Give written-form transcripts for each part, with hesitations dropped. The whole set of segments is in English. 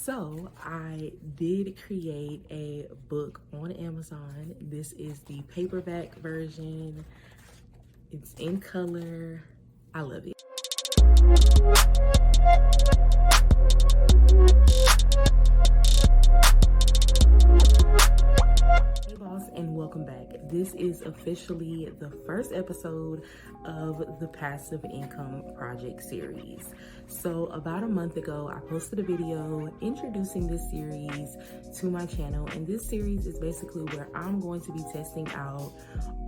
So I did create a book on Amazon. This is the paperback version. It's in color. I love it. Hey boss, and welcome back. This is officially the first episode of the Passive Income Project series. So about a month ago, I posted a video introducing this series to my channel, and this series is basically where I'm going to be testing out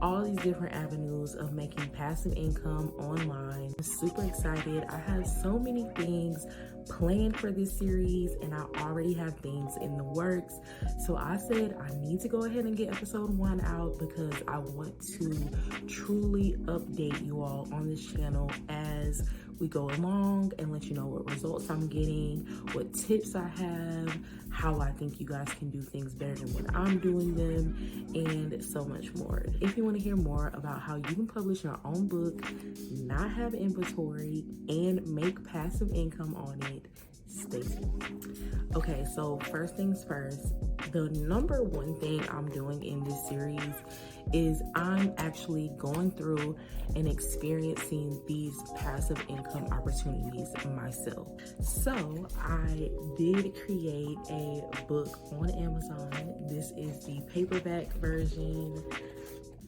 all these different avenues of making passive income online. I'm super excited. I have so many things planned for this series, and I already have things in the works. So I said I need to go ahead and get episode 1 out because I want to truly update you all on this channel as we go along and let you know what results I'm getting, what tips I have, how I think you guys can do things better than when I'm doing them, and so much more. If you want to hear more about how you can publish your own book, not have inventory, and make passive income on it, stay tuned. Okay, so first things first, the number one thing I'm doing in this series is I'm actually going through and experiencing these passive income opportunities myself. So I did create a book on Amazon. This is the paperback version.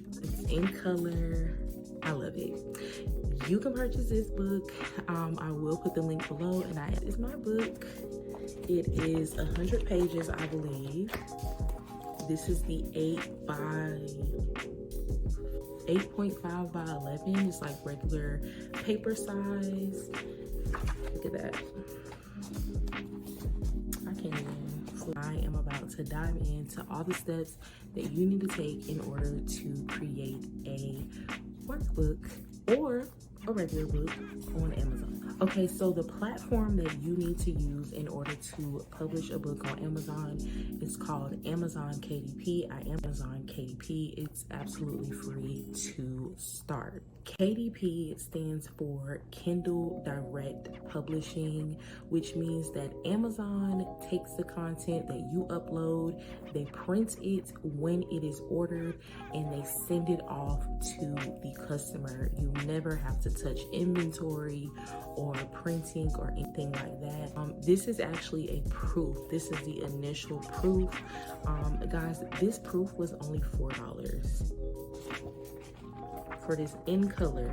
It's in color. I love it. You can purchase this book. I will put the link below, and it's my book. It is 100 pages, I believe. This is the 8.5 by 11. It's like regular paper size. Look at that. I can't even. I am about to dive into all the steps that you need to take in order to create a workbook or a regular book on Amazon. Okay, so the platform that you need to use in order to publish a book on Amazon is called Amazon KDP. I am Amazon KDP. It's absolutely free to start. KDP stands for Kindle Direct Publishing, which means that Amazon takes the content that you upload, they print it when it is ordered, and they send it off to the customer. You never have to touch inventory or printing or anything like that. This is actually a proof. This is the initial proof. Guys, this proof was only $4 for this in color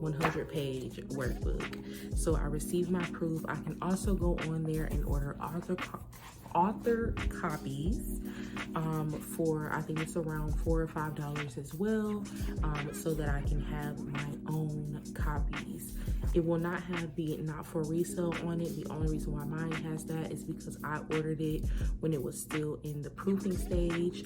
100-page workbook. So I received my proof. I can also go on there and order author copies for, I think it's around $4 or $5 as well, so that I can have my own copies. It will not have the not for resale on it. The only reason why mine has that is because I ordered it when it was still in the proofing stage,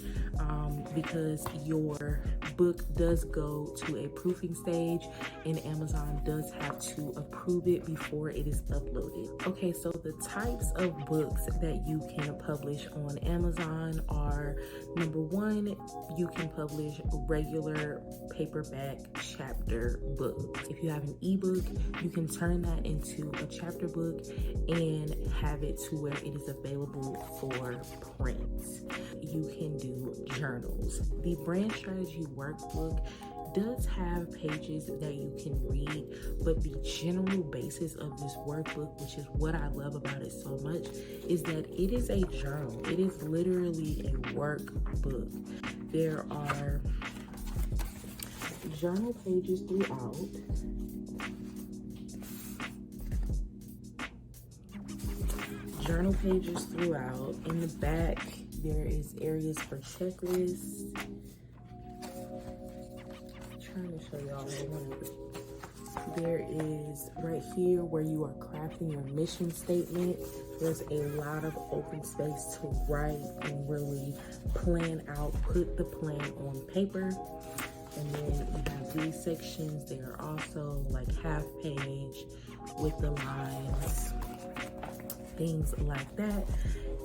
because your book does go to a proofing stage and Amazon does have to approve it before it is uploaded. Okay, so the types of books that you can publish on Amazon are, number one, you can publish regular paperback chapter books. If you have an ebook, you can turn that into a chapter book and have it to where it is available for print. You can do journals. The brand strategy workbook does have pages that you can read, but the general basis of this workbook, which is what I love about it so much, is that it is a journal. It is literally a workbook. There are journal pages throughout. Journal pages throughout. In the back, there is areas for checklists. Trying to show y'all one of it. There is right here where you are crafting your mission statement. There's a lot of open space to write and really plan out, put the plan on paper. And then you have these sections. They are also like half page with the lines, things like that.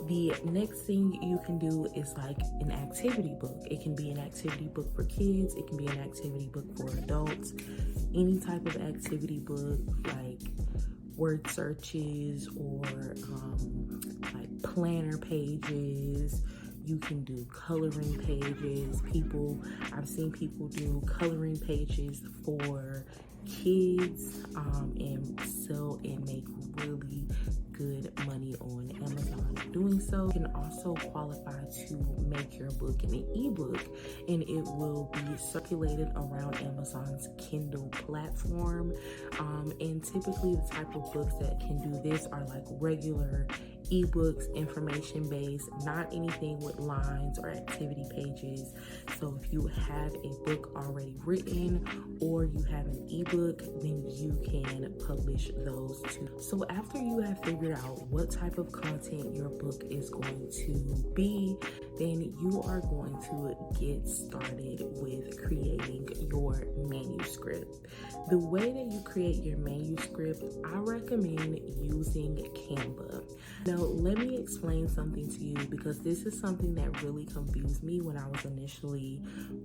The next thing you can do is like an activity book. It can be an activity book for kids. It can be an activity book for adults. Any type of activity book, like word searches or like planner pages. You can do coloring pages. I've seen people do coloring pages for kids and sell and make really good money on Amazon doing so. You can also qualify to make your book in an ebook, and it will be circulated around Amazon's Kindle platform. And typically the type of books that can do this are like regular ebooks, information based, not anything with lines or activity pages. So if you have a book already written or you have an ebook, then you can publish those too. So after you have figured out what type of content your book is going to be, then you are going to get started with creating your manuscript. The way that you create your manuscript, I recommend using Canva. Now, let me explain something to you, because this is something that really confused me when I was initially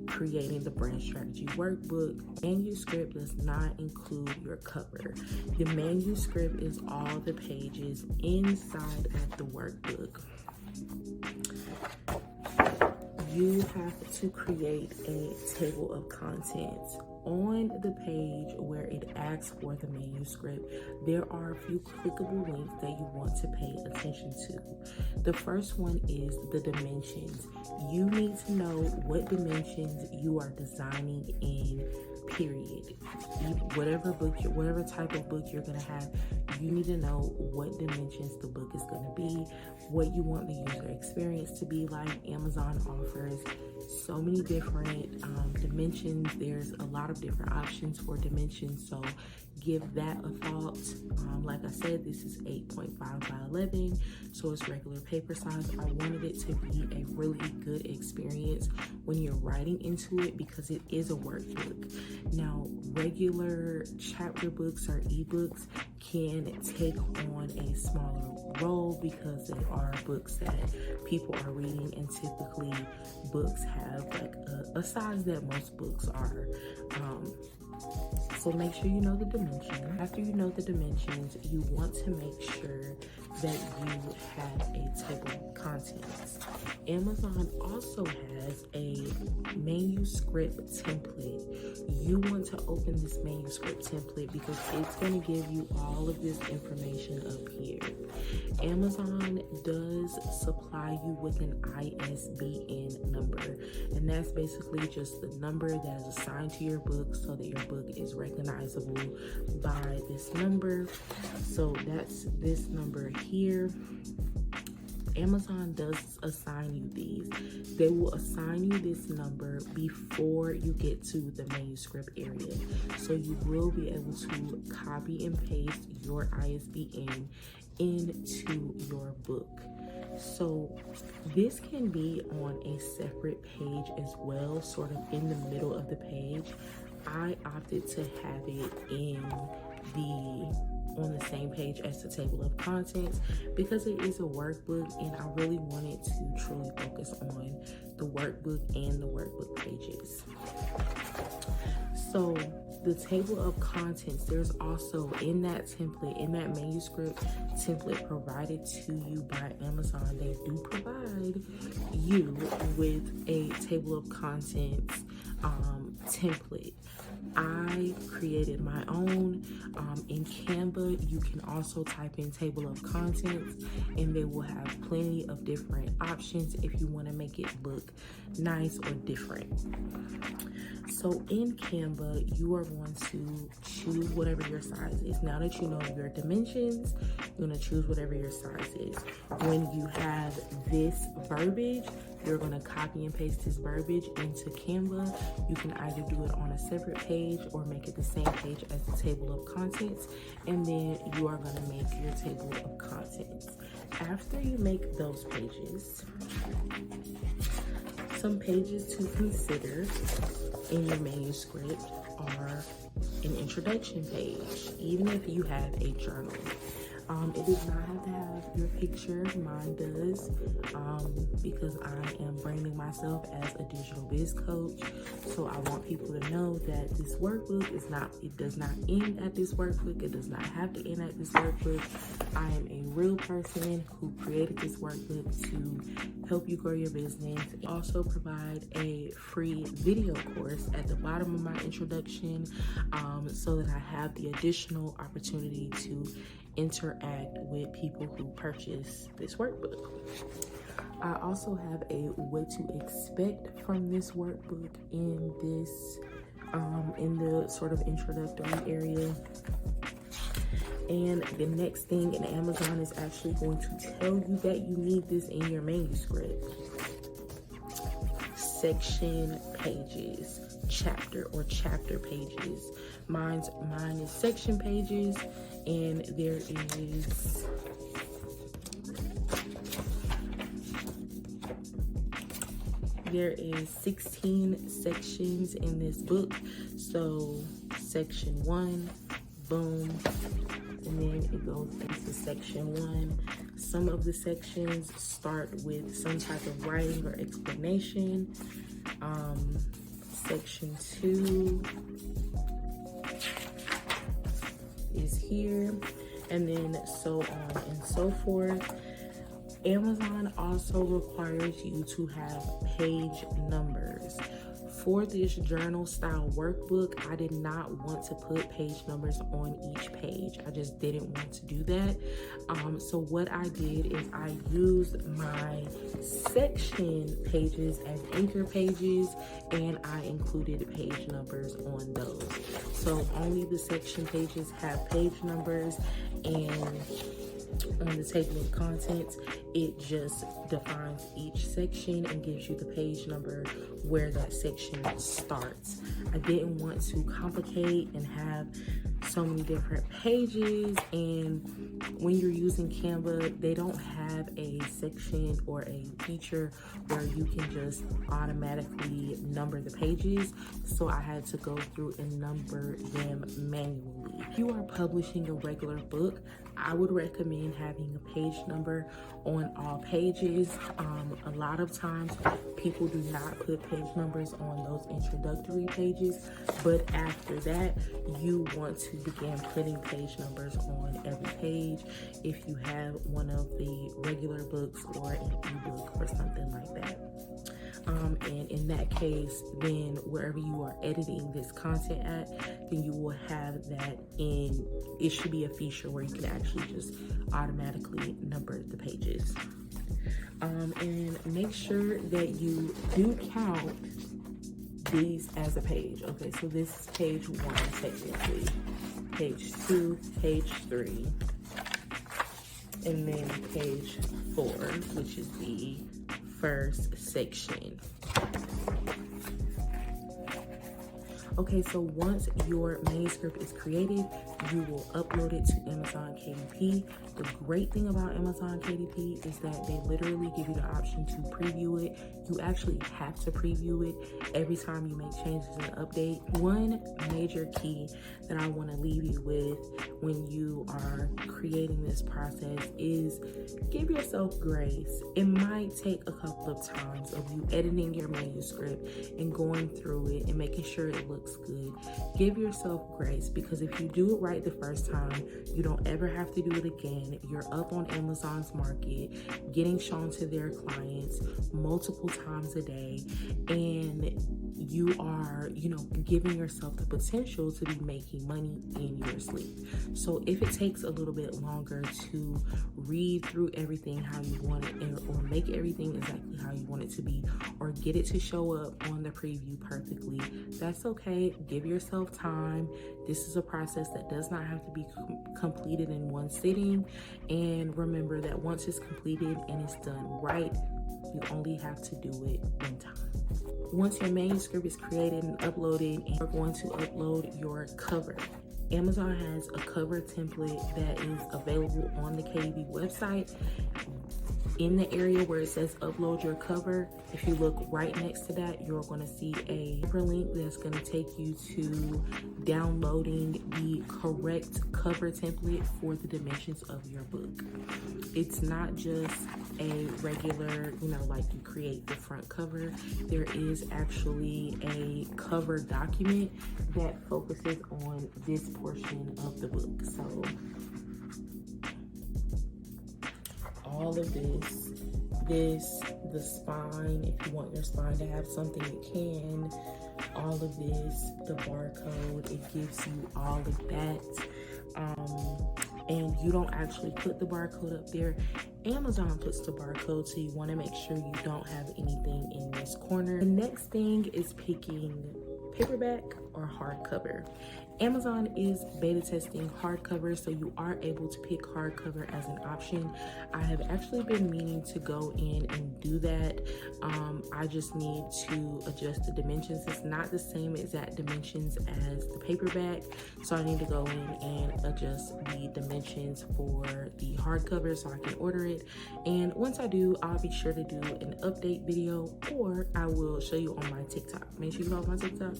creating the brand strategy workbook. Manuscript does not include your cover. The manuscript is all the pages inside of the workbook. You have to create a table of contents. On the page where it asks for the manuscript, there are a few clickable links that you want to pay attention to. The first one is the dimensions. You need to know what dimensions you are designing in, period. Whatever type of book you're going to have, you need to know what dimensions the book is going to be, what you want the user experience to be like. Amazon offers so many different dimensions. There's a lot of different options for dimensions, so give that a thought. Like I said, this is 8.5 by 11, so it's regular paper size. I wanted it to be a really good experience when you're writing into it, because it is a workbook. Now, regular chapter books or ebooks can take on a smaller role because they are books that people are reading, and typically books have like a size that most books are. So make sure you know the dimensions. After you know the dimensions, you want to make sure that you have a table of contents. Amazon also has a manuscript template. You want to open this manuscript template because it's going to give you all of this information up here. Amazon does supply you with an ISBN number, and that's basically just the number that is assigned to your book so that your book is recognizable by this number. So that's this number here. Amazon does assign you these. They will assign you this number before you get to the manuscript area. So you will be able to copy and paste your ISBN into your book. So this can be on a separate page as well, sort of in the middle of the page. I opted to have it on the same page as the table of contents because it is a workbook, and I really wanted to truly focus on the workbook and the workbook pages. So the table of contents, there's also in that template, in that manuscript template provided to you by Amazon, they do provide you with a table of contents template. I created my own in Canva. You can also type in table of contents and they will have plenty of different options if you want to make it look nice or different. So in Canva, you are going to choose whatever your size is. Now that you know your dimensions, you're going to choose whatever your size is. When you have this verbiage, you're going to copy and paste this verbiage into Canva. You can either do it on a separate page or make it the same page as the table of contents, and then you are going to make your table of contents. After you make those pages, some pages to consider in your manuscript are an introduction page, even if you have a journal. It does not have to have your picture. Mine does, because I am branding myself as a digital biz coach. So I want people to know that this workbook it does not end at this workbook. It does not have to end at this workbook. I am a real person who created this workbook to help you grow your business. I also provide a free video course at the bottom of my introduction, so that I have the additional opportunity to interact with people who purchase this workbook. I also have a what to expect from this workbook in this in the sort of introductory area. And the next thing in Amazon is actually going to tell you that you need this in your manuscript. Section pages, chapter pages. Mine is section pages, and there is 16 sections in this book. So section 1, boom, and then it goes into section 1. Some of the sections start with some type of writing or explanation. Section 2 is here, and then so on and so forth. Amazon also requires you to have page numbers. For this journal style workbook, I did not want to put page numbers on each page. I just didn't want to do that. So what I did is I used my section pages as anchor pages, and I included page numbers on those. So only the section pages have page numbers, and on the table of contents, it just defines each section and gives you the page number where that section starts. I didn't want to complicate and have so many different pages, and when you're using Canva, they don't have a section or a feature where you can just automatically number the pages, so I had to go through and number them manually. If you are publishing a regular book, I would recommend having a page number on all pages. A lot of times people do not put page numbers on those introductory pages, but after that, you want to begin putting page numbers on every page if you have one of the regular books or an ebook or something like that. And in that case, then wherever you are editing this content at, then you will have that it should be a feature where you can actually just automatically number the pages. And make sure that you do count these as a page. Okay, so this is page 1 technically, page 2, page 3, and then page 4, which is the first section. Okay, so once your manuscript is created, you will upload it to Amazon KDP. The great thing about Amazon KDP is that they literally give you the option to preview it. You actually have to preview it every time you make changes and update. One major key that I want to leave you with when you are creating this process is give yourself grace. It might take a couple of times of you editing your manuscript and going through it and making sure it looks good. Give yourself grace, because if you do it right the first time, you don't ever have to do it again. You're up on Amazon's market, getting shown to their clients multiple times a day, and you are, giving yourself the potential to be making money in your sleep. So if it takes a little bit longer to read through everything how you want it, or make everything exactly how you want it to be, or get it to show up on the preview perfectly, that's okay. Give yourself time. This is a process that does not have to be completed in one sitting. And remember that once it's completed and it's done right, you only have to do it one time. Once your manuscript is created and uploaded, and you're going to upload your cover. Amazon has a cover template that is available on the KDP website. In the area where it says upload your cover, if you look right next to that, you're going to see a hyperlink that's going to take you to downloading the correct cover template for the dimensions of your book. It's not just a regular, like you create the front cover. There is actually a cover document that focuses on this portion of the book. So all of this, the spine, if you want your spine to have something, it can. All of this, the barcode, it gives you all of that. And you don't actually put the barcode up there. Amazon puts the barcode, so you want to make sure you don't have anything in this corner. The next thing is picking paperback or hardcover. Amazon is beta testing hardcover, so you are able to pick hardcover as an option. I have actually been meaning to go in and do that. I just need to adjust the dimensions. It's not the same exact dimensions as the paperback, so I need to go in and adjust the dimensions for the hardcover so I can order it. And once I do, I'll be sure to do an update video, or I will show you on my TikTok. Make sure you follow my TikTok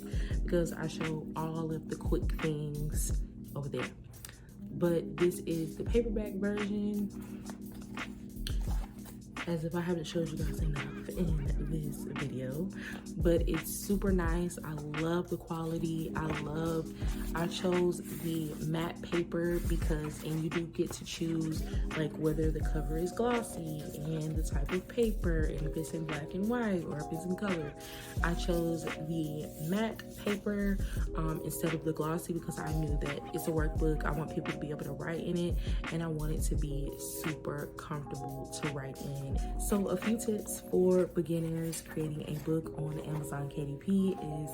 because I show all of the quick things over there. But this is the paperback version, as if I haven't showed you guys enough in this video. But it's super nice. I love the quality. I chose the matte paper because, and you do get to choose like whether the cover is glossy and the type of paper, and if it's in black and white or if it's in color. I chose the matte paper instead of the glossy because I knew that it's a workbook. I want people to be able to write in it, and I want it to be super comfortable to write in. So a few tips for beginners creating a book on Amazon KDP is,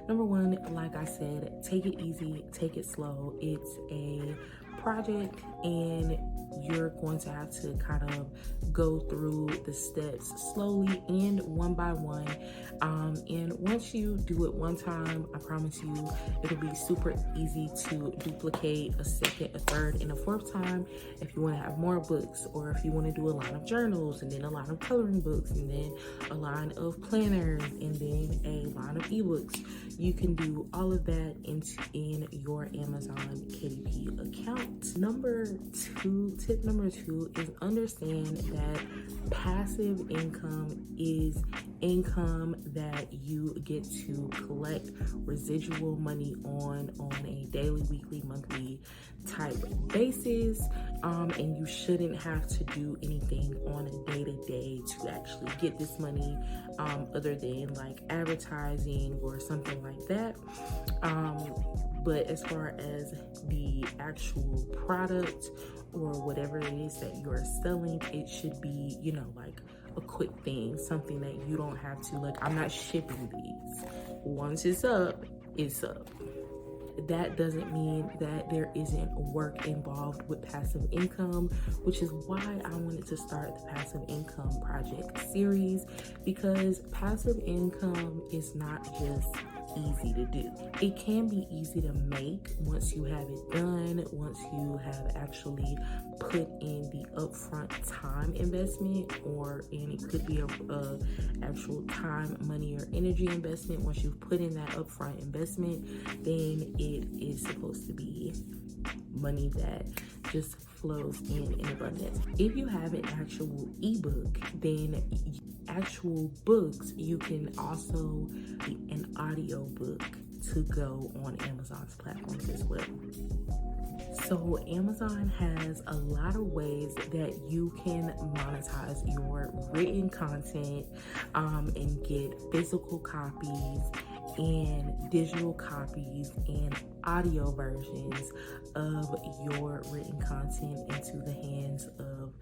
number one, like I said, take it easy, take it slow. It's a project and you're going to have to kind of go through the steps slowly and one by one. And once you do it one time, I promise you it'll be super easy to duplicate a second, a third, and a fourth time if you want to have more books, or if you want to do a line of journals and then a line of coloring books and then a line of planners and then a line of ebooks. You can do all of that in your Amazon KDP account. Tip number two is understand that passive income is income that you get to collect residual money on a daily, weekly, monthly type basis, and you shouldn't have to do anything on a day-to-day to actually get this money, other than like advertising or something like that. But as far as the actual product or whatever it is that you're selling, it should be, like a quick thing, something that you don't have to, like, I'm not shipping these. Once it's up, it's up. That doesn't mean that there isn't work involved with passive income, which is why I wanted to start the passive income project series, because passive income is not just easy to do. It can be easy to make once you have it done, once you have actually put in the upfront time investment, and it could be a actual time, money, or energy investment. Once you've put in that upfront investment, then it is supposed to be money that just flows in abundance. If you have an actual ebook, then actual books, you can also be an audio book to go on Amazon's platforms as well. So Amazon has a lot of ways that you can monetize your written content, and get physical copies and digital copies and audio versions of your written content into the hands of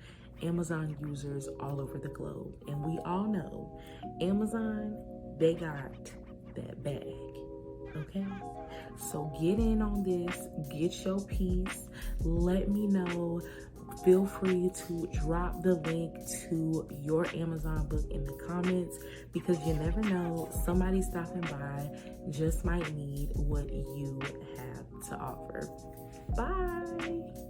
Amazon users all over the globe. And we all know Amazon, they got that bag, okay? So get in on this, get your piece, let me know. Feel free to drop the link to your Amazon book in the comments, because you never know, somebody stopping by just might need what you have to offer. Bye.